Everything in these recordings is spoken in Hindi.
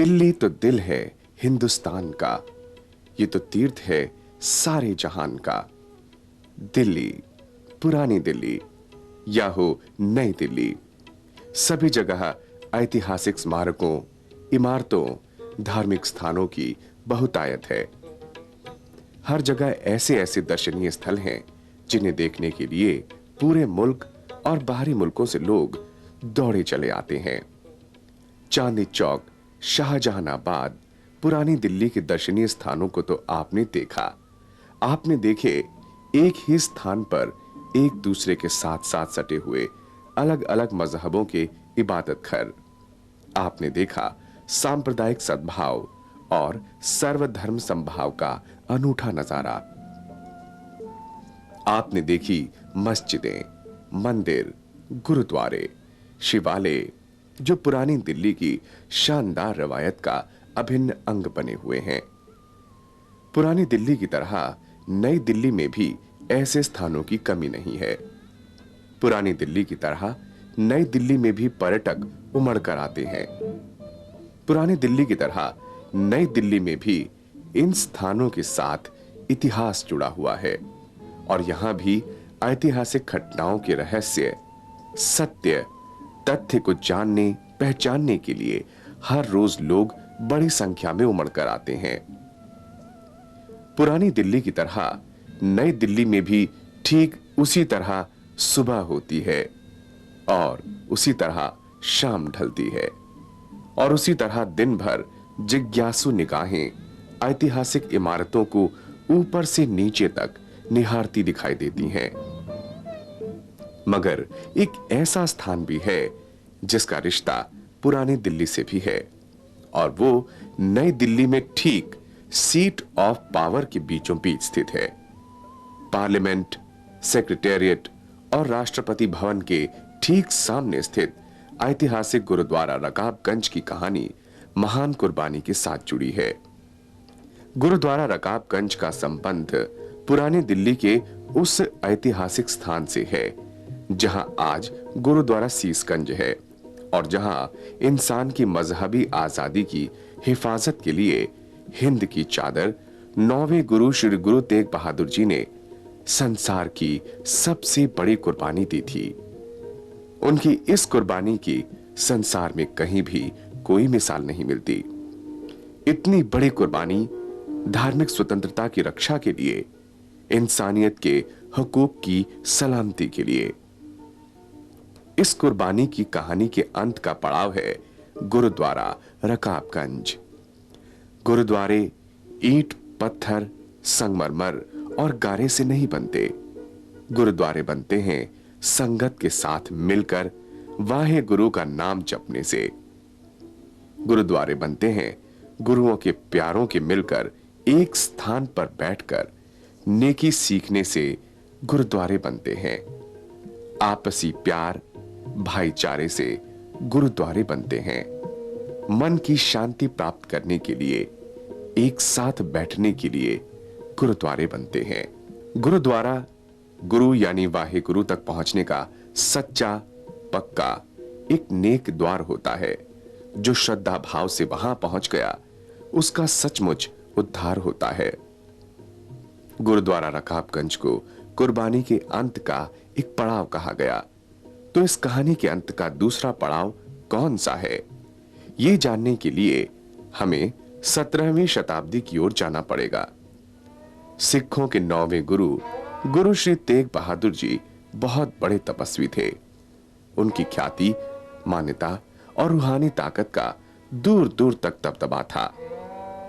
दिल्ली तो दिल है हिंदुस्तान का, ये तो तीर्थ है सारे जहान का। दिल्ली, पुरानी दिल्ली या हो नई दिल्ली, सभी जगह ऐतिहासिक स्मारकों, इमारतों, धार्मिक स्थानों की बहुतायत है। हर जगह ऐसे ऐसे दर्शनीय स्थल हैं जिन्हें देखने के लिए पूरे मुल्क और बाहरी मुल्कों से लोग दौड़े चले आते हैं। चांदनी चौक, शाहजहानाबाद, पुरानी दिल्ली के दर्शनीय स्थानों को तो आपने देखा। आपने देखे एक ही स्थान पर एक दूसरे के साथ साथ सटे हुए अलग अलग मजहबों के इबादत घर। आपने देखा सांप्रदायिक सद्भाव और सर्वधर्म समभाव का अनूठा नजारा। आपने देखी मस्जिदें, मंदिर, गुरुद्वारे, शिवालय जो पुरानी दिल्ली की शानदार रवायत का अभिन्न अंग बने हुए हैं। पुरानी दिल्ली की तरह नई दिल्ली में भी ऐसे स्थानों की कमी नहीं है। पुरानी दिल्ली की तरह नई दिल्ली में भी पर्यटक उमड़ कर आते हैं। पुरानी दिल्ली की तरह नई दिल्ली में भी इन स्थानों के साथ इतिहास जुड़ा हुआ है और यहां भी ऐतिहासिक घटनाओं के रहस्य, सत्य, तथ्य को जानने पहचानने के लिए हर रोज लोग बड़ी संख्या में उमड़ कर आते हैं। पुरानी दिल्ली की तरह नई दिल्ली में भी ठीक उसी तरह सुबह होती है और उसी तरह शाम ढलती है और उसी तरह दिन भर जिज्ञासु निगाहें ऐतिहासिक इमारतों को ऊपर से नीचे तक निहारती दिखाई देती हैं। मगर एक ऐसा स्थान भी है जिसका रिश्ता पुरानी दिल्ली से भी है और वो नई दिल्ली में ठीक सीट ऑफ पावर के बीचों बीच स्थित है। पार्लियामेंट, सेक्रेटेरिएट और राष्ट्रपति भवन के ठीक सामने स्थित ऐतिहासिक गुरुद्वारा रकाबगंज की कहानी महान कुर्बानी के साथ जुड़ी है। गुरुद्वारा रकाबगंज का संबंध पुरानी दिल्ली के उस ऐतिहासिक स्थान से है जहां आज गुरुद्वारा सीसगंज है और जहां इंसान की मजहबी आजादी की हिफाजत के लिए हिंद की चादर 9वें गुरु श्री गुरु तेग बहादुर जी ने संसार की सबसे बड़ी कुर्बानी दी थी। उनकी इस कुर्बानी की संसार में कहीं भी कोई मिसाल नहीं मिलती। इतनी बड़ी कुर्बानी धार्मिक स्वतंत्रता की रक्षा के लिए, इंसानियत के हकूक की सलामती के लिए। इस कुर्बानी की कहानी के अंत का पड़ाव है गुरुद्वारा रकाबगंज। गुरुद्वारे ईंट, पत्थर, संगमरमर और गारे से नहीं बनते। गुरुद्वारे बनते हैं संगत के साथ मिलकर वाहे गुरु का नाम जपने से। गुरुद्वारे बनते हैं गुरुओं के प्यारों के मिलकर एक स्थान पर बैठकर नेकी सीखने से। गुरुद्वारे बनते हैं आपसी प्यार, भाईचारे से। गुरुद्वारे बनते हैं मन की शांति प्राप्त करने के लिए, एक साथ बैठने के लिए। गुरुद्वारे बनते हैं। गुरुद्वारा गुरु यानी वाहे गुरु तक पहुंचने का सच्चा, पक्का एक नेक द्वार होता है। जो श्रद्धा भाव से वहां पहुंच गया उसका सचमुच उद्धार होता है। गुरुद्वारा रकाबगंज को कुर्बानी के अंत का एक पड़ाव कहा गया, तो इस कहानी के अंत का दूसरा पड़ाव कौन सा है, ये जानने के लिए हमें 17वीं शताब्दी की ओर जाना पड़ेगा। सिखों के 9वें गुरु गुरु श्री तेग बहादुर जी बहुत बड़े तपस्वी थे। उनकी ख्याति, मान्यता और रूहानी ताकत का दूर दूर तक दबदबा था।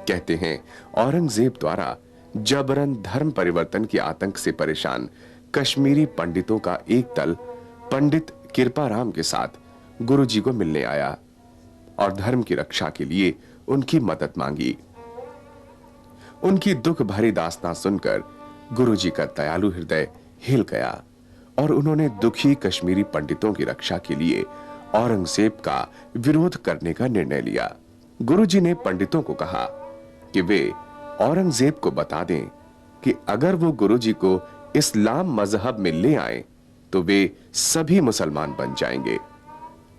कहते हैं औरंगजेब द्वारा जबरन धर्म परिवर्तन के आतंक से परेशान कश्मीरी पंडितों का एक दल पंडित कृपाराम के साथ गुरुजी को मिलने आया और धर्म की रक्षा के लिए उनकी मदद मांगी। उनकी दुख भरी दास्तां सुनकर गुरुजी का दयालु हृदय हिल गया और उन्होंने दुखी कश्मीरी पंडितों की रक्षा के लिए औरंगजेब का विरोध करने का निर्णय लिया। गुरुजी ने पंडितों को कहा कि वे औरंगजेब को बता दें कि अगर वो गुरुजी को इस्लाम मजहब में ले आए तो वे सभी मुसलमान बन जाएंगे।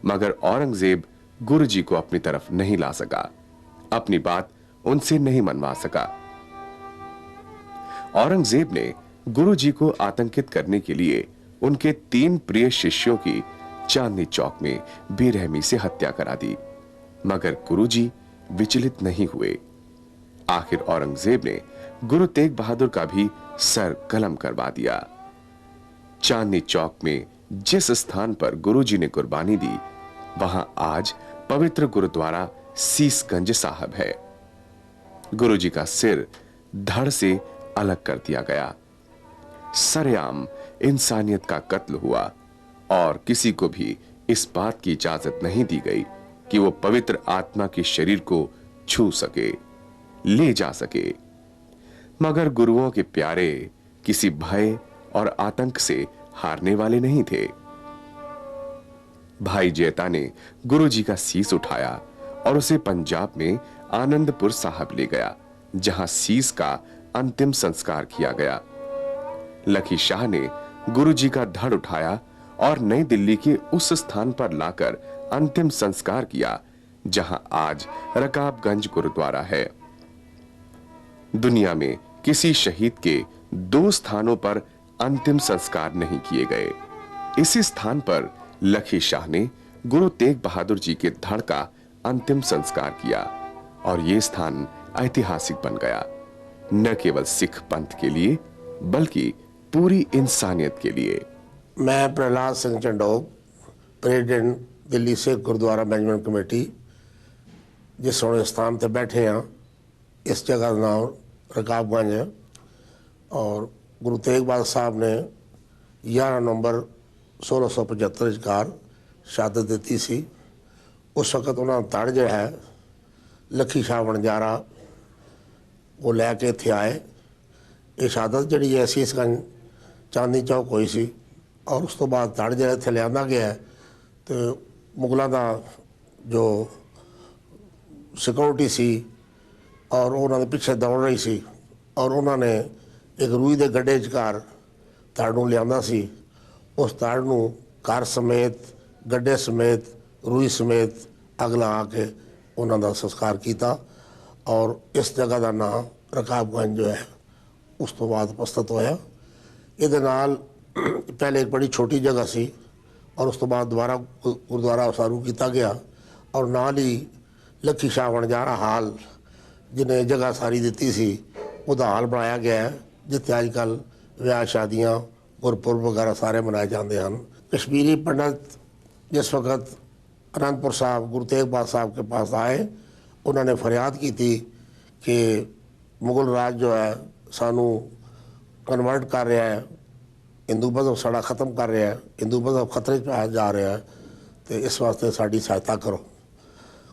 मगर औरंगजेब गुरुजी को अपनी तरफ नहीं ला सका। अपनी बात उनसे नहीं मनवा सका। औरंगजेब ने गुरु जी को आतंकित करने के लिए उनके 3 प्रिय शिष्यों की चांदनी चौक में बेरहमी से हत्या करा दी, मगर गुरु जी विचलित नहीं हुए। आखिर औरंगजेब ने गुरु तेग बहादुर का भी सर कलम करवा दिया। चांदनी चौक में जिस स्थान पर गुरु जी ने कुर्बानी दी, वहां आज पवित्र गुरुद्वारा सीसगंज साहब है। गुरु जी का सिर धड़ से अलग कर दिया गया। सरेआम इंसानियत का कत्ल हुआ और किसी को भी इस बात की इजाजत नहीं दी गई कि वो पवित्र आत्मा के शरीर को छू सके, ले जा सके। मगर गुरुओं के प्यारे किसी भय और आतंक से हारने वाले नहीं थे। भाई जेता ने गुरु जी का शीस उठाया और उसे पंजाब में आनंदपुर साहब ले गया, जहां शीस का अंतिम संस्कार किया गया। लखी शाह ने गुरु जी का धड़ उठाया और नई दिल्ली के उस स्थान पर लाकर अंतिम संस्कार किया, जहां आज रकाबगंज गुरुद्वारा है। दुनिया में किसी शहीद के 2 स्थानों पर अंतिम संस्कार नहीं किए गए। इसी स्थान पर लखी शाह ने गुरु तेग बहादुर जी के धड़ का अंतिम संस्कार किया और यह स्थान ऐतिहासिक बन गया, न केवल सिख पंथ के लिए बल्कि पूरी इंसानियत के लिए। मैं Prahlad Singh Chandok, president Delhi Sikh Gurdwara management committee, जिस सोने स्थान पर बैठे हैं, इस जगह का नाम रकाबगंज है। और गुरु तेग बहादुर साहब ने 11 नवंबर 1675 कार शहादत दी सी। उस वक्त उन्होंने धड़ जो है लखी शाह वणजारा वो लैके इत्थे आए। ये शहादत जी है सीसगंज चांदनी चौक हुई सी और उस तो बाद धड़ जो इत्थे लिया गया है। तो मुगलों का जो सिक्योरिटी सी और उन्होंने पिछे दौड़ रही सी और उन्होंने एक रूई के गड्ढे कार धड़ नूं लिया सी। उस धड़ नूं कार समेत, गड्ढे समेत, रूई समेत अग लगा के उन्होंने संस्कार किया और इस जगह का नाम रकाबगंज जो है उस तो बाद प्रस्तुत होया। ये नाल पहले एक बड़ी छोटी जगह सी और उस तो बाद दोबारा गुरुद्वारा उसारू किया गया और नाल ही लखी शाह वणजारा हाल जिन्हें जगह सारी दी सी उसका हाल बनाया गया है, जिथे अजकल विआह शादियाँ गुरपुरब वगैरह सारे मनाए जाते हैं। कश्मीरी पंडित जिस वक्त आनंदपुर साहब गुरु तेग बहादुर साहब के पास आए, उन्होंने फरियाद की थी कि मुगल राज जो है सानू कन्वर्ट कर रहा है, हिंदू मजहब साड़ा ख़त्म कर रहा है, हिंदू मजहब खतरे च जा रहा है, तो इस वास्ते साड़ी सहायता करो।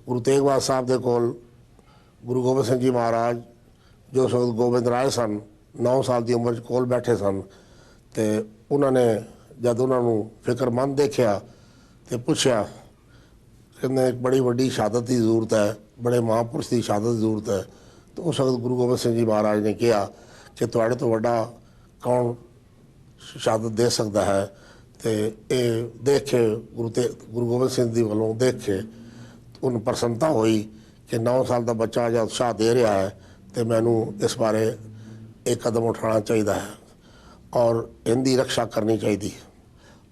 गुरु तेग बहादुर साहब के कोल गुरु गोबिंद सिंह जी महाराज जो उस वक्त गोबिंद राय सन 9 साल की उम्र कोल बैठे सन। तो उन्होंने जब उन्होंने फिक्रमंद देखा तो पूछा कहने एक बड़ी वड्डी शहादत की जरूरत है, बड़े महापुरुष की शहादत की जरूरत है। तो उस वक्त गुरु गोबिंद सिंह जी महाराज ने कहा कि तुहाड़े तो वड्डा कौन शहादत दे सकता है। तो ये देख के गुरु गोबिंद सिंह जी वालों देख के उन प्रसन्नता हुई कि 9 साल का बच्चा जब उत्साह दे रहा है तो मैनू इस बारे एक कदम उठाना चाहिए है और इनकी रक्षा करनी चाहिए।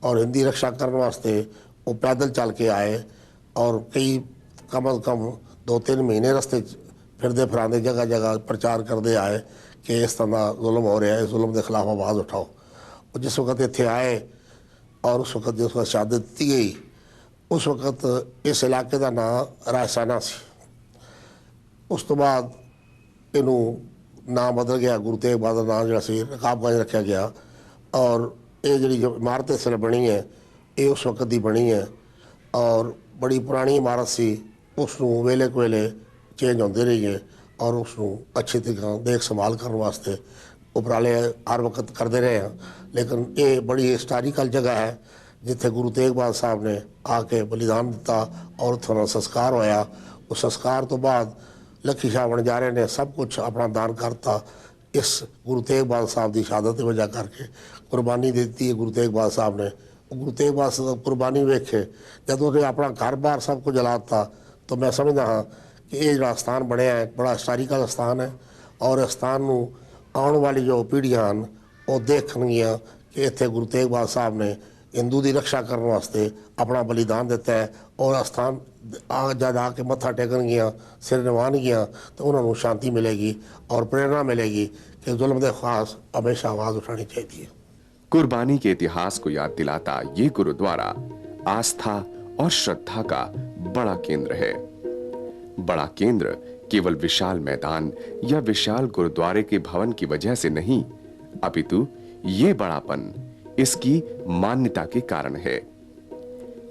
और इनकी रक्षा करने वास्ते वो पैदल चल के आए और कई कम अज़ कम 2-3 महीने रस्ते फिरते फिराते जगह जगह प्रचार करते आए कि इस तरह जुल्म हो रहा है, इस जुल्म के खिलाफ आवाज़ उठाओ। और जिस वक्त इत्थे आए और उस वक्त जिस वक्त शहादत दी गई, उस वक्त इस इलाके का नाम रायसाना सी। उस तो बाद इनू नाम बदल गया, गुरु तेग बहादुर नाम जो सी रकाबगंज रखा गया। और ये जी इमारत इस बनी है ये उस वक्त की बनी है और बड़ी पुरानी इमारत सी। उसनों वेले को वेले चेंज होते रही है और उसनों अच्छी तरीके देख संभाल करने वास्ते उपराले हर वक्त करते रहे हैं। लेकिन ये बड़ी हिस्टोरिकल जगह है जिथे गुरु तेग बहादुर साहब ने आके बलिदान दिता और थोड़ा संस्कार होया। उस संस्कार तो बाद लखी शाह वणजारे ने सब कुछ अपना दान करता इस गुरु तेग बहादुर साहब की शहादत की वजह करके कुर्बानी दी है गुरु तेग बहादुर साहब ने। गुरु तेग बहादुर साहब कुर्बानी वेखे जब उन्हें अपना घर बार सब कुछ जलाता तो मैं समझदा हाँ कि ये जो स्थान बनया है बड़ा हिस्टोरिकल स्थान है और इस स्थान ਨੂੰ आने वाली जो पीढ़ियां ਹਨ ਉਹ ਦੇਖਣਗੀਆਂ कि इत्थे गुरु तेग बहादुर साहब ने हिंदू की रक्षा करने वास्ते अपना बलिदान दिता है और स्थान जब आके मत्था टेकनगियाँ सिर निभानगियाँ तो उन्होंने शांति मिलेगी और प्रेरणा मिलेगी कि जुल्म के खिलाफ हमेशा आवाज़ उठानी चाहिए। कुर्बानी के इतिहास को याद दिलाता ये गुरुद्वारा आस्था और श्रद्धा का बड़ा केंद्र है। बड़ा केंद्र केवल विशाल मैदान या विशाल गुरुद्वारे के भवन की वजह से नहीं, अपितु ये बड़ापन इसकी मान्यता के कारण है।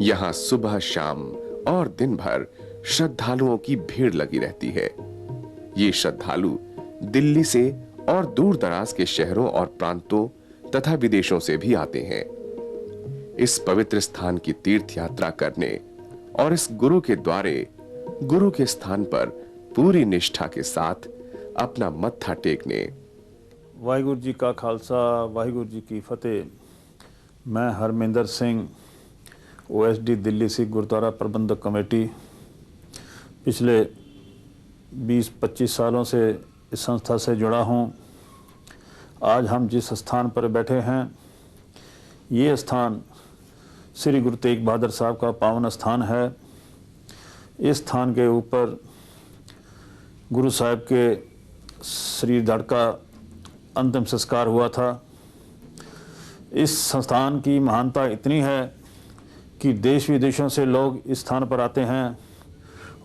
यहां सुबह शाम और दिन भर श्रद्धालुओं की भीड़ लगी रहती है। ये श्रद्धालु दिल्ली से और दूर दराज के शहरों और प्रांतों तथा विदेशों से भी आते हैं। इस पवित्र स्थान की तीर्थ यात्रा करने और इस गुरु के द्वारे गुरु के स्थान पर पूरी निष्ठा के साथ अपना मत्था टेकने। वाहिगुरु जी का खालसा, वाहिगुरु जी की फतेह। मैं हरमिंदर सिंह, OSD दिल्ली सिख गुरुद्वारा प्रबंधक कमेटी, पिछले 20-25 सालों से इस संस्था से जुड़ा हूँ। आज हम जिस स्थान पर बैठे हैं ये स्थान श्री गुरु तेग बहादुर साहब का पावन स्थान है। इस स्थान के ऊपर गुरु साहब के शरीर धड़ का अंतिम संस्कार हुआ था। इस संस्थान की महानता इतनी है कि देश विदेशों से लोग इस स्थान पर आते हैं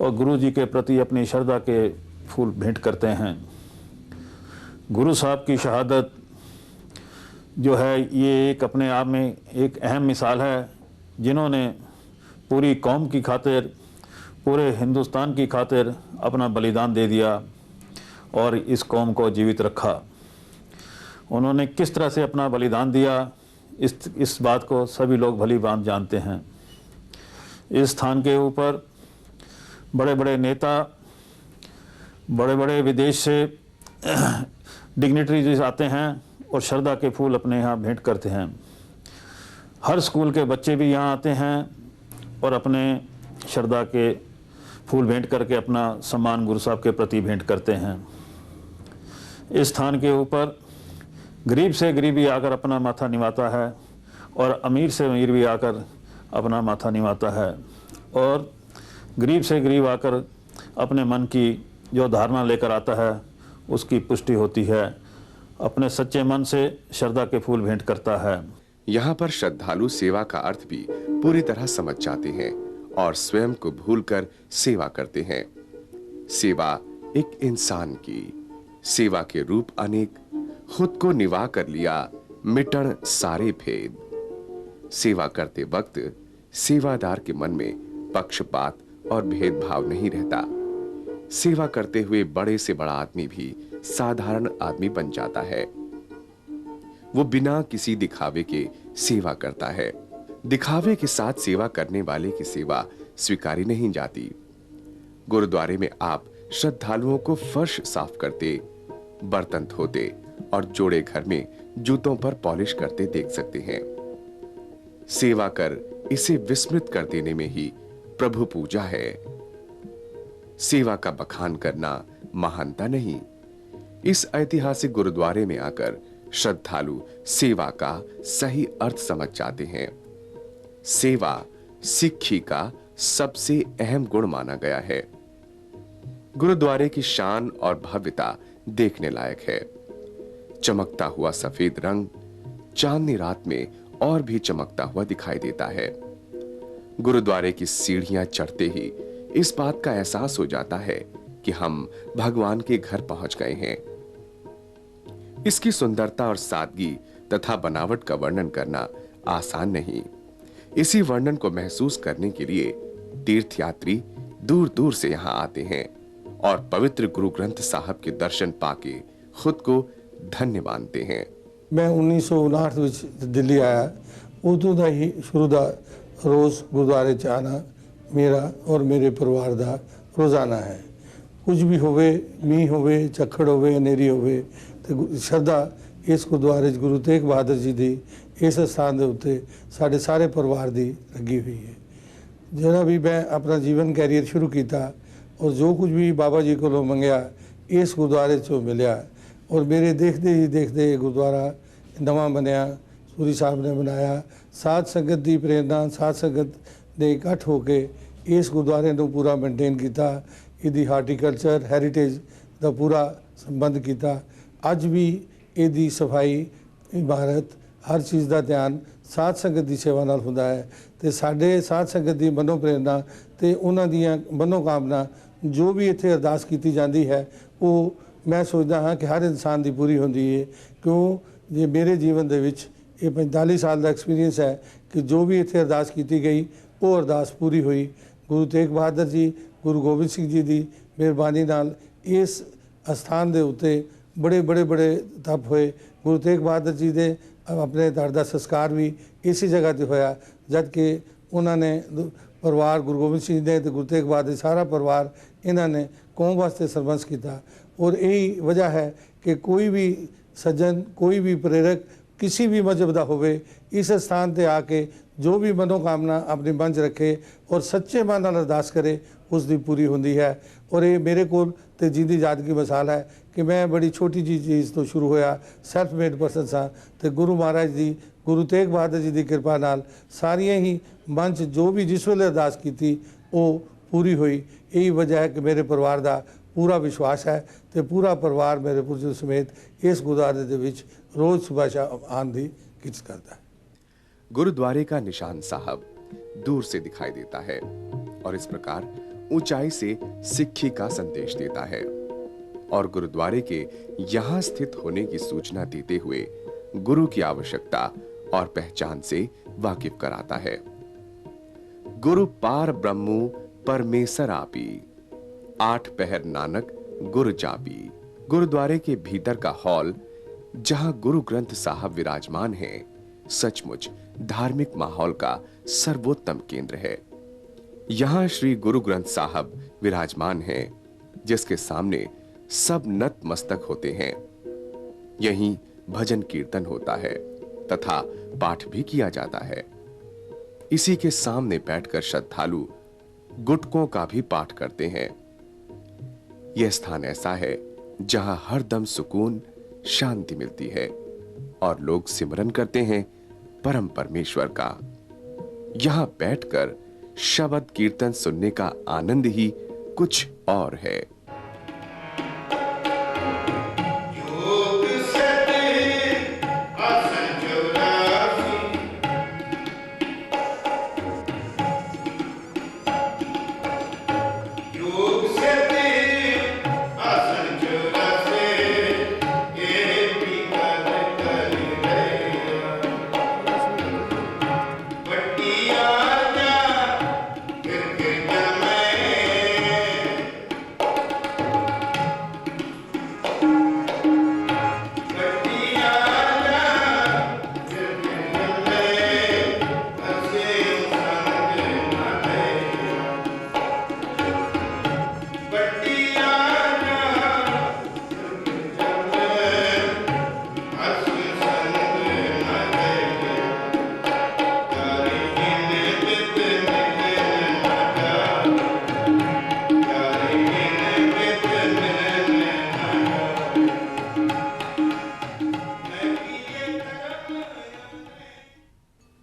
और गुरु जी के प्रति अपनी श्रद्धा के फूल भेंट करते हैं। गुरु साहब की शहादत जो है ये एक अपने आप में एक अहम मिसाल है, जिन्होंने पूरी कौम की खातिर, पूरे हिंदुस्तान की खातिर अपना बलिदान दे दिया और इस कौम को जीवित रखा। उन्होंने किस तरह से अपना बलिदान दिया इस बात को सभी लोग भली भांति जानते हैं। इस स्थान के ऊपर बड़े बड़े नेता, बड़े बड़े विदेश से डिग्निटरीज आते हैं और श्रद्धा के फूल अपने यहाँ भेंट करते हैं। हर स्कूल के बच्चे भी यहाँ आते हैं और अपने श्रद्धा के फूल भेंट करके अपना सम्मान गुरु साहब के प्रति भेंट करते हैं। इस स्थान के ऊपर गरीब से गरीब भी आकर अपना माथा निभाता है और अमीर से अमीर भी आकर अपना माथा निभाता है और गरीब से गरीब आकर अपने मन की जो धारणा लेकर आता है उसकी पुष्टि होती है। अपने सच्चे मन से श्रद्धा के फूल भेंट करता है। यहाँ पर श्रद्धालु सेवा का अर्थ भी पूरी तरह समझ जाते हैं और स्वयं को भूलकर सेवा करते हैं। सेवा एक इंसान की, सेवा के रूप अनेक, खुद को निभा कर लिया मिटन सारे भेद। सेवा करते वक्त सेवादार के मन में पक्षपात और भेदभाव नहीं रहता। सेवा करते हुए बड़े से बड़ा आदमी भी साधारण आदमी बन जाता है। वो बिना किसी दिखावे के सेवा करता है। दिखावे के साथ सेवा करने वाले की सेवा स्वीकारी नहीं जाती। गुरुद्वारे में आप श्रद्धालुओं को फर्श साफ करते, बर्तन धोते और जोड़े घर में जूतों पर पॉलिश करते देख सकते हैं। सेवा कर इसे विस्मृत कर देने में ही प्रभु पूजा है। सेवा का बखान करना महानता नहीं। इस ऐतिहासिक गुरुद्वारे में आकर श्रद्धालु सेवा का सही अर्थ समझ जाते हैं। सेवा सिक्खी का सबसे अहम गुण माना गया है। गुरुद्वारे की शान और भव्यता देखने लायक है। चमकता हुआ सफेद रंग चांदनी रात में और भी चमकता हुआ दिखाई देता है। गुरुद्वारे की सीढ़ियां चढ़ते ही इस बात का एहसास हो जाता है कि हम भगवान के घर पहुंच गए हैं। इसकी सुंदरता और सादगी तथा बनावट का वर्णन करना आसान नहीं। इसी वर्णन को महसूस करने के लिए तीर्थयात्री दूर दूर से यहां आते हैं और पवित्र गुरु ग्रंथ साहब के दर्शन पाके खुद को धन्य मानते हैं। मैं 1959 ਵਿੱਚ ਦਿੱਲੀ ਆਇਆ। ਉਦੋਂ ਦਾ ਹੀ ਸ਼ੁਰੂ ਦਾ ਰੋਜ਼ ਗੁਰਦੁਆਰੇ 'ਚ ਆਣਾ ਮੇਰਾ ਔਰ ਮੇਰੇ ਪਰਿਵਾਰ ਦਾ ਰੋਜ਼ਾਨਾ ਹੈ। ਕੁਝ ਵੀ ਹੋਵੇ, ਮੀਂਹ ਹੋਵੇ, ਝੱਖੜ ਹੋਵੇ, ਹਨੇਰੀ ਹੋਵੇ ਤੇ ਸ਼ਰਧਾ ਇਸ ਗੁਰਦੁਆਰੇ 'ਚ ਗੁਰੂ ਤੇਗ ਬਹਾਦਰ ਜੀ ਦੀ ਇਸ ਸਥਾਨ ਦੇ ਉੱਤੇ ਸਾਡੇ ਸਾਰੇ ਪਰਿਵਾਰ ਦੀ ਲੱਗੀ ਹੋਈ ਹੈ। ਜਿਹੜਾ ਵੀ ਮੈਂ ਆਪਣਾ ਜੀਵਨ ਕੈਰੀਅਰ ਸ਼ੁਰੂ ਕੀਤਾ और जो कुछ भी बाबा जी को मंगया इस गुरुद्वारे चो मिलिया। और मेरे देखते ही देखते ये गुरुद्वारा नवा बनया, सूरी साहब ने बनाया, साध संगत की प्रेरणा, साध संगत ने इकट्ठ होकर इस गुरुद्वारे को पूरा मेनटेन किया। इसकी हार्टिकल्चर हैरीटेज का पूरा संबंध किया। अज भी इसकी सफाई, इमारत, हर चीज़ का ध्यान साध संगत की सेवा नाल हुंदा है। तो साडे साध संगत की मनो प्रेरणा तो उन्हां दियां मनोकामना जो भी इत्थे अरदास की जाती है वो मैं सोचता हाँ कि हर इंसान की पूरी होंदी है। क्यों जे मेरे जीवन दे विच ये 45 साल का एक्सपीरियंस है कि जो भी इत्थे अरदास की गई वो अरदास पूरी हुई। गुरु तेग बहादुर जी, गुरु गोबिंद सिंह जी की मेहरबानी नाल इस अस्थान के उत्ते बड़े बड़े बड़े तप होए। गुरु तेग बहादुर जी के अपने धड़ का संस्कार भी इसी जगह पर होया, जबकि उन्होंने परिवार गुरु गोबिंद सिंह ने तो गुरु तेग बहादुर सारा परिवार इन्होंने कौम वास्ते सरबंस किया। और यही वजह है कि कोई भी सज्जन, कोई भी प्रेरक किसी भी मजहब का होवे इस स्थान पर आके जो भी मनोकामना अपनी मन च रखे और सच्चे मन नाल अरदास करे उसकी पूरी होंदी है। और ये मेरे को तो जींदी जात की मिसाल है कि मैं बड़ी छोटी जी चीज़ तो शुरू होया, सैल्फ मेड परसन सा, तो गुरु महाराज जी, गुरु तेग बहादुर जी की कृपा नाल सारियां ही मन च जो भी जिस वेले अरदास की वो पूरी हुई। यही वजह है कि मेरे परिवार का पूरा विश्वास है तो पूरा परिवार मेरे पुरजों समेत इस गुरुद्वारे दे विच रोज़ सुबह शाम आने की किच करता है। गुरुद्वारे का निशान साहब दूर से दिखाई देता है और इस प्रकार ऊंचाई से सिक्खी का संदेश देता है और गुरुद्वारे के यहां स्थित होने की सूचना देते हुए गुरु की आवश्यकता और पहचान से वाकिफ कराता है। गुरु पार ब्रह्मु परमेसर आपी, 8 पहर नानक गुरु जापी। गुरुद्वारे के भीतर का हॉल जहां गुरु ग्रंथ साहब विराजमान हैं, सचमुच धार्मिक माहौल का सर्वोत्तम केंद्र है। यहां श्री गुरु ग्रंथ साहब विराजमान हैं, जिसके सामने सब नतमस्तक होते हैं। यहीं भजन कीर्तन होता है तथा पाठ भी किया जाता है। इसी के सामने बैठकर श्रद्धालु गुटकों का भी पाठ करते हैं। यह स्थान ऐसा है जहां हरदम सुकून, शांति मिलती है और लोग सिमरन करते हैं परम परमेश्वर का। यहां बैठकर शब्द कीर्तन सुनने का आनंद ही कुछ और है।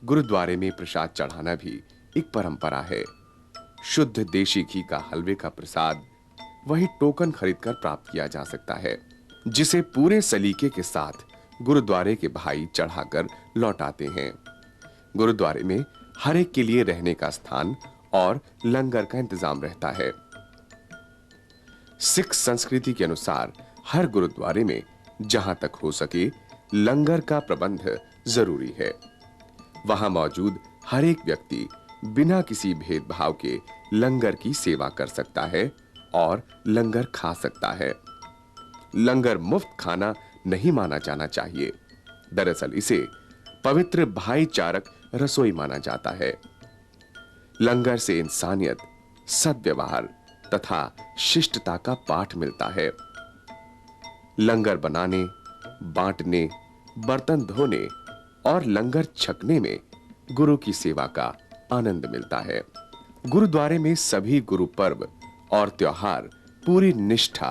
गुरुद्वारे में प्रसाद चढ़ाना भी एक परंपरा है। शुद्ध देशी घी का हलवे का प्रसाद वही टोकन खरीदकर प्राप्त किया जा सकता है, जिसे पूरे सलीके के साथ गुरुद्वारे के भाई चढ़ाकर लौटाते हैं। गुरुद्वारे में हर एक के लिए रहने का स्थान और लंगर का इंतजाम रहता है। सिख संस्कृति के अनुसार हर गुरुद्वारे में जहां तक हो सके लंगर का प्रबंध जरूरी है। वहां मौजूद हर एक व्यक्ति बिना किसी भेदभाव के लंगर की सेवा कर सकता है और लंगर खा सकता है। लंगर मुफ्त खाना नहीं माना जाना चाहिए। दरअसल इसे पवित्र भाईचारक रसोई माना जाता है। लंगर से इंसानियत, सद्व्यवहार तथा शिष्टता का पाठ मिलता है। लंगर बनाने, बांटने, बर्तन धोने और लंगर छकने में गुरु की सेवा का आनंद मिलता है। गुरुद्वारे में सभी गुरु पर्व और त्योहार पूरी निष्ठा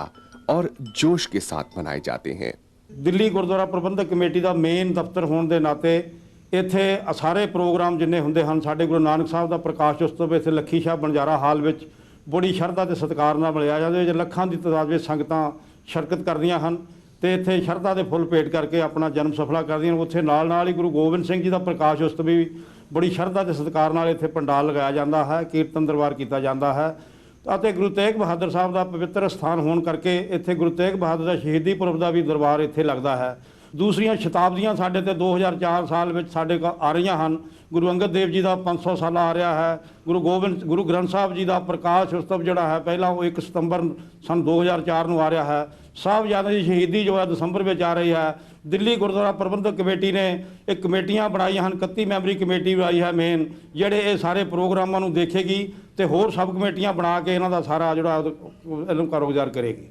और जोश के साथ मनाए जाते हैं। ਦਿੱਲੀ ਗੁਰਦੁਆਰਾ ਪ੍ਰਬੰਧਕ ਕਮੇਟੀ ਦਾ ਮੇਨ ਦਫ਼ਤਰ ਹੋਣ ਦੇ ਨਾਤੇ ਇੱਥੇ ਸਾਰੇ ਪ੍ਰੋਗਰਾਮ ਜਿੰਨੇ ਹੁੰਦੇ ਹਨ, ਸਾਡੇ ਗੁਰੂ ਨਾਨਕ ਸਾਹਿਬ ਦਾ ਪ੍ਰਕਾਸ਼ ਉਤਸਵ ਇੱਥੇ ਲੱਖੀ ਸ਼ਾਹ ਬੰਜਾਰਾ ਹਾਲ ਵਿੱਚ ਬੜੀ ਸ਼ਰਧਾ ਤੇ ਸਤਿਕਾਰ ਨਾਲ ਮਨਾਇਆ ਜਾਂਦਾ ਹੈ। ਲੱਖਾਂ ਦੀ ਤਾਦਾਦ ਵਿੱਚ ਸੰਗਤਾਂ ਸ਼ਿਰਕਤ ਕਰਦੀਆਂ ਹਨ ਤੇ ਇੱਥੇ ਸ਼ਰਧਾ ਦੇ ਫੁੱਲ ਭੇਟ ਕਰਕੇ ਆਪਣਾ ਜਨਮ ਸਫਲਾ ਕਰਦੀਆਂ ਹਨ। ਉੱਥੇ ਨਾਲ ਹੀ ਗੁਰੂ ਗੋਬਿੰਦ ਸਿੰਘ ਜੀ ਦਾ ਪ੍ਰਕਾਸ਼ ਉਤਸਵ ਵੀ ਬੜੀ ਸ਼ਰਧਾ ਤੇ ਸਤਿਕਾਰ ਨਾਲ ਇੱਥੇ ਪੰਡਾਲ ਲਗਾਇਆ ਜਾਂਦਾ ਹੈ, ਕੀਰਤਨ ਦਰਬਾਰ ਕੀਤਾ ਜਾਂਦਾ ਹੈ ਅਤੇ ਗੁਰੂ ਤੇਗ ਬਹਾਦਰ ਸਾਹਿਬ ਦਾ ਪਵਿੱਤਰ ਸਥਾਨ ਹੋਣ ਕਰਕੇ ਇੱਥੇ ਗੁਰੂ ਤੇਗ ਬਹਾਦਰ ਦਾ ਸ਼ਹੀਦੀ ਪੁਰਬ ਦਾ ਵੀ ਦਰਬਾਰ ਇੱਥੇ ਲੱਗਦਾ ਹੈ। ਦੂਸਰੀਆਂ ਸ਼ਤਾਬਦੀਆਂ ਸਾਡੇ ਤੇ 2004 ਸਾਲ ਵਿੱਚ ਸਾਡੇ ਕੋਲ ਆ ਰਹੀਆਂ ਹਨ। ਗੁਰੂ ਅੰਗਦ ਦੇਵ ਜੀ ਦਾ 500 ਸਾਲਾ ਆ ਰਿਹਾ ਹੈ। ਗੁਰੂ ਗ੍ਰੰਥ ਸਾਹਿਬ ਜੀ ਦਾ ਪ੍ਰਕਾਸ਼ ਉਤਸਵ ਜਿਹੜਾ ਹੈ ਪਹਿਲਾਂ ਉਹ 1 ਸਤੰਬਰ ਸਨ 2004 ਨੂੰ ਆ ਰਿਹਾ ਹੈ। ਸਾਹਿਬਜ਼ਾਦਿਆਂ ਦੀ ਸ਼ਹੀਦੀ ਜੋ ਹੈ ਦਸੰਬਰ ਵਿੱਚ ਆ ਰਹੀ ਹੈ। ਦਿੱਲੀ ਗੁਰਦੁਆਰਾ ਪ੍ਰਬੰਧਕ ਕਮੇਟੀ ਨੇ ਇਹ ਕਮੇਟੀਆਂ ਬਣਾਈਆਂ ਹਨ, 31 ਮੈਂਬਰੀ ਕਮੇਟੀ ਬਣਾਈ ਹੈ ਮੇਨ, ਜਿਹੜੇ ਇਹ ਸਾਰੇ ਪ੍ਰੋਗਰਾਮਾਂ ਨੂੰ ਦੇਖੇਗੀ ਤੇ ਹੋਰ ਸਬ ਕਮੇਟੀਆਂ ਬਣਾ ਕੇ ਇਹਨਾਂ ਦਾ ਸਾਰਾ ਜਿਹੜਾ ਇਹਨੂੰ ਕਾਰੋਬਾਰ ਕਰੇਗੀ।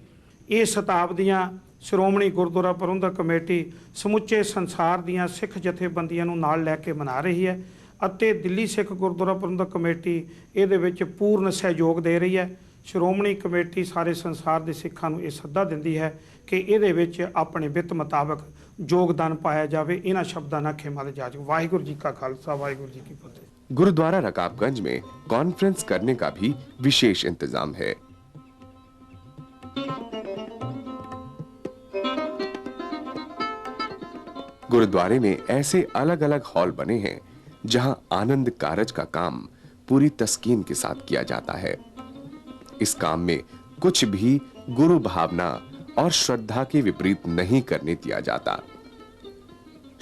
ਇਹ ਸ਼ਤਾਬਦੀਆਂ ਸ਼੍ਰੋਮਣੀ ਗੁਰਦੁਆਰਾ ਪ੍ਰਬੰਧਕ ਕਮੇਟੀ ਸਮੁੱਚੇ ਸੰਸਾਰ ਦੀਆਂ ਸਿੱਖ ਜਥੇਬੰਦੀਆਂ ਨੂੰ ਨਾਲ ਲੈ ਕੇ ਮਨਾ ਰਹੀ ਹੈ ਅਤੇ ਦਿੱਲੀ ਸਿੱਖ ਗੁਰਦੁਆਰਾ ਪ੍ਰਬੰਧਕ ਕਮੇਟੀ ਇਹਦੇ ਵਿੱਚ ਪੂਰਨ ਸਹਿਯੋਗ ਦੇ ਰਹੀ ਹੈ। ਸ਼੍ਰੋਮਣੀ ਕਮੇਟੀ ਸਾਰੇ ਸੰਸਾਰ ਦੇ ਸਿੱਖਾਂ ਨੂੰ ਇਹ ਸੱਦਾ ਦਿੰਦੀ ਹੈ ਕਿ ਇਹਦੇ ਵਿੱਚ ਆਪਣੇ ਵਿੱਤ ਮੁਤਾਬਕ ਯੋਗਦਾਨ ਪਾਇਆ ਜਾਵੇ। ਇਹਨਾਂ ਸ਼ਬਦਾਂ ਨਾਲ ਖੇਮਾ ਦੇ ਜਾਜ। ਵਾਹਿਗੁਰੂ ਜੀ का खालसा, वाहिगुरु जी की फतेह। गुरुद्वारा रकाबगंज में कॉन्फ्रेंस करने का भी विशेष इंतजाम है। गुरुद्वारे में ऐसे अलग अलग हॉल बने हैं जहां आनंद कारज का काम पूरी तस्कीन के साथ किया जाता है। इस काम में कुछ भी गुरु भावना और श्रद्धा के विपरीत नहीं करने दिया जाता।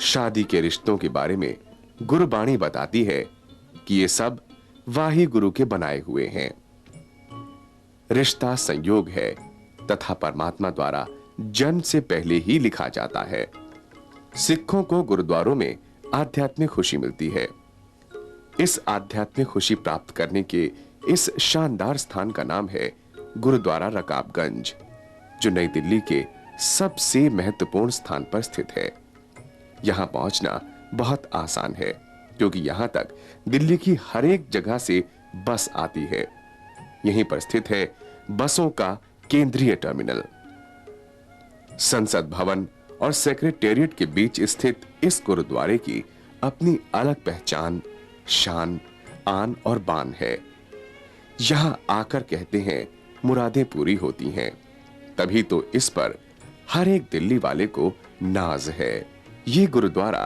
शादी के रिश्तों के बारे में गुरुबाणी बताती है कि ये सब वाही गुरु के बनाए हुए हैं। रिश्ता संयोग है तथा परमात्मा द्वारा जन्म से पहले ही लिखा जाता है। सिखों को गुरुद्वारों में आध्यात्मिक खुशी मिलती है। इस आध्यात्मिक खुशी प्राप्त करने के इस शानदार स्थान का नाम है गुरुद्वारा रकाबगंज, जो नई दिल्ली के सबसे महत्वपूर्ण स्थान पर स्थित है। यहां पहुंचना बहुत आसान है क्योंकि यहां तक दिल्ली की हर एक जगह से बस आती है। यहीं पर स्थित है बसों का केंद्रीय टर्मिनल। संसद भवन और सेक्रेटेरिएट के बीच स्थित इस गुरुद्वारे की अपनी अलग पहचान, शान, आन और बान है। यहां आकर कहते हैं मुरादें पूरी होती हैं, तभी तो इस पर हर एक दिल्ली वाले को नाज है। ये गुरुद्वारा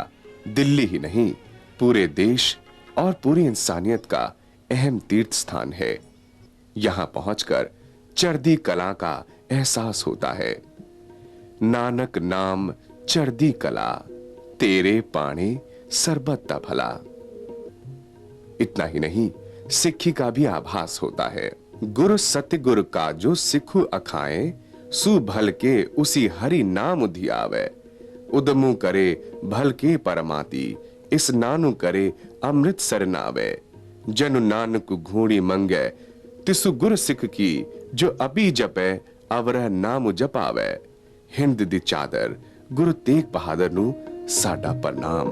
दिल्ली ही नहीं, पूरे देश और पूरी इंसानियत का अहम तीर्थ स्थान है। यहां पहुंचकर चढ़दी कला का एहसास होता है। नानक नाम चढ़दी कला, तेरे पाणे सरबत दा भला। इतना ही नहीं, सिक्खी का भी आभास होता है। गुरु सत्य गुरु का जो सिखु अखाए, सु भल के उसी हरि नाम धियावे। उदमु करे भल के परमाती, इस नानु करे अमृत सरनावे। जनु नानक घोड़ी मंगे, तिसु गुर सिख की, जो अभी जपे अवरह नाम जपावे। हिंद दी चादर गुरु तेग बहादुर नू साडा प्रणाम।